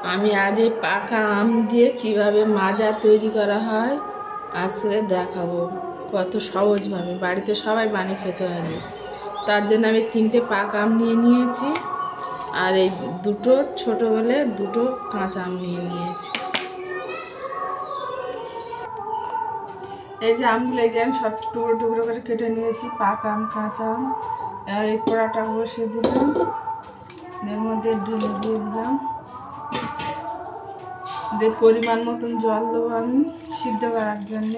আমি আজ এই পাকা আম দিয়ে কিভাবে মাজা তৈরি করা হয় আজকে দেখাবো। কত সহজভাবে বাড়িতে সবাই বানিয়ে খেতে পারবে। তার জন্য আমি 3টে পাকা আম নিয়ে নিয়েছি, আর এই দুটো ছোট বলে দুটো কাঁচা আম নিয়ে নিয়েছি। এই যে আমগুলো এই যে আমি সব টুকরো টুকরো করে কেটে নিয়েছি, পাকা আম কাঁচা আম। আর এই কড়াটা বসিয়ে দিলাম, এর মধ্যে ঢেলে দিয়ে দিলাম, দিয়ে পরিমাণ মতন জল দেবো আমি সিদ্ধ করার জন্য।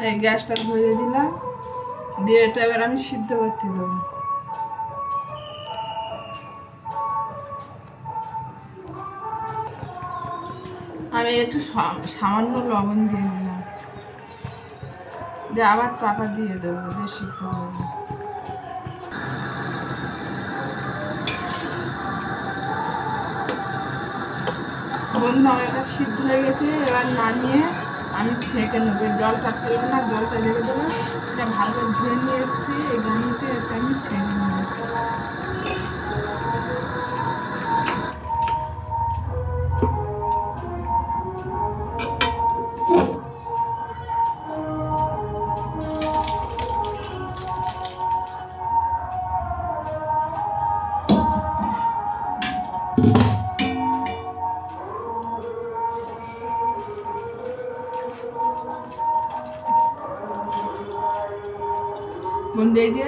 এই গ্যাসটা ধরিয়ে দিলাম, দিয়ে এটা এবার আমি সিদ্ধ করতে দেবো। আমি একটু সামান্য লবণ দিয়ে দিলাম, দিয়ে আবার চাপা দিয়ে দেবো, দিয়ে সিদ্ধ করবো। বন্ধু আমার এটা সিদ্ধ হয়ে গেছে, এবার নামিয়ে আমি ছেঁকে নেবো। জলটা ফেলবো না, জলটা রেখে দেবো। এটা ভালো করে ধুয়ে নিয়ে এসেছি এই গামলিতে, এটা আমি ছেঁকে নেবো। বন্ধু এই যে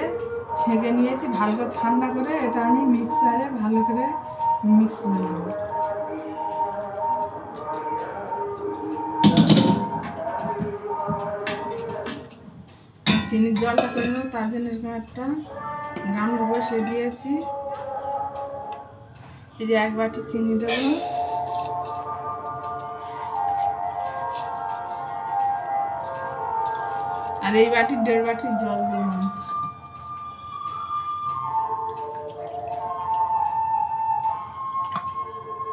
ছেঁকে নিয়েছি, ভালো করে ঠান্ডা করে এটা আমি মিক্সারে ভালো করে মিক্স করে দেবো। চিনির জলটা করে নেবো, তার জন্য এরকম একটা গামলা বসিয়ে দিয়েছি। এই যে 1 বাটি চিনি দেবো, আর এই বাটি 1.5 বাটি জল দেবো।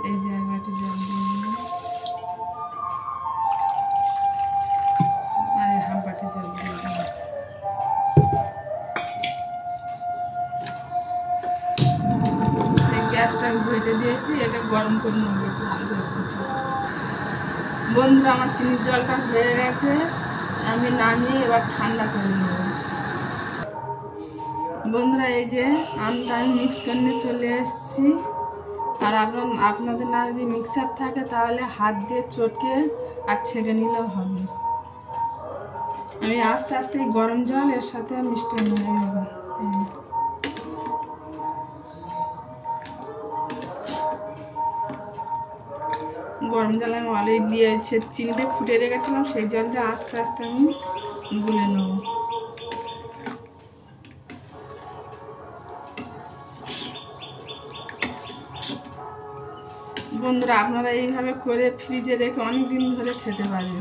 এই যে 1 বাটি জল দিয়ে দিলাম, আর 1/2 বাটি জল দিয়ে দিলাম। এই গ্যাসটা আমি ধরে দিয়েছি, এটা গরম করে নেবো ভালো করে। বন্ধুরা আমার চিনির জলটা হয়ে গেছে, আমি নামিয়ে এবার ঠান্ডা করে নেব। বন্ধুরা এই যে আমটা আমি মিক্স করে চলে এসেছি, আর আপনাদের না যদি মিক্সার থাকে তাহলে হাত দিয়ে চটকে আর ছেড়ে নিলেও হবে। আমি আস্তে আস্তে গরম জল এর সাথে মিষ্টি নিয়ে নেব। গরম জল আমি অলরেডি দিয়েছি, চিনিতে ফুটে রেখেছিলাম, সেই জলটা আস্তে আস্তে আমি গুলে নেব। বন্ধুরা আপনারা এইভাবে করে ফ্রিজে রেখে অনেক দিন ধরে খেতে পারেন।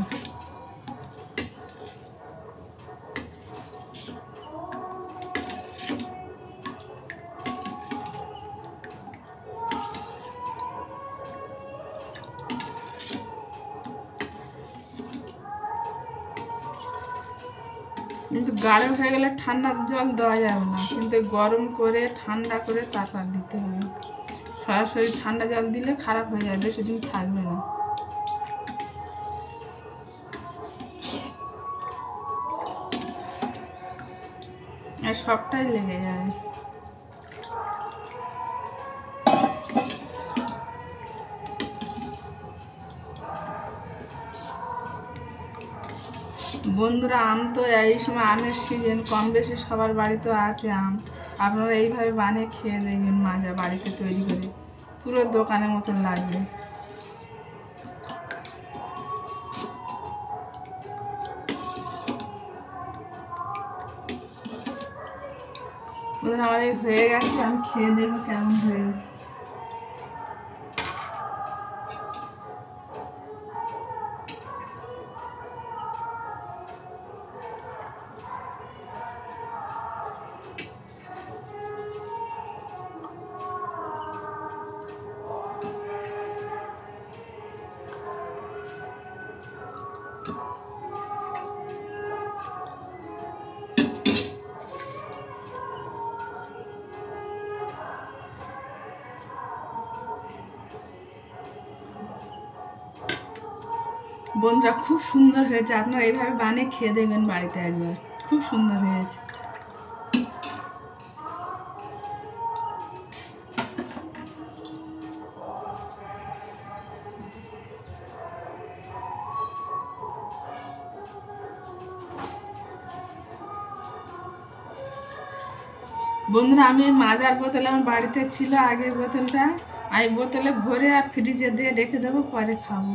কিন্তু গাঢ় হয়ে গেলে ঠান্ডা জল দেওয়া যাবে না, কিন্তু গরম করে ঠান্ডা করে তারপর দিতে হবে। সরাসরি ঠান্ডা জল দিলে খারাপ হয়ে যাবে, বেশি দিন থাকবে না। আর সবটাই লেগে যাবে। বন্ধুরা আম তো এই সময় আমের সিজন, কম বেশি সবার বাড়িতে আছে আম। আপনারা এইভাবে বানিয়ে খেয়ে দেখবেন, মাজা বাড়িতে তৈরি করে, পুরো দোকানের মতন লাগবে। আমার এই হয়ে গেছে, আমি খেয়ে দেখবো কেমন হয়ে গেছে। বন্ধুরা খুব সুন্দর হয়েছে, আপনারা এইভাবে বানিয়ে খেয়ে দেখবেন বাড়িতে একবার, খুব সুন্দর হয়েছে। বন্ধুরা আমি মাজার বোতল আমার বাড়িতে ছিল আগের বোতলটা, আমি বোতলে ভরে আর ফ্রিজে দিয়ে রেখে দেবো, পরে খাবো।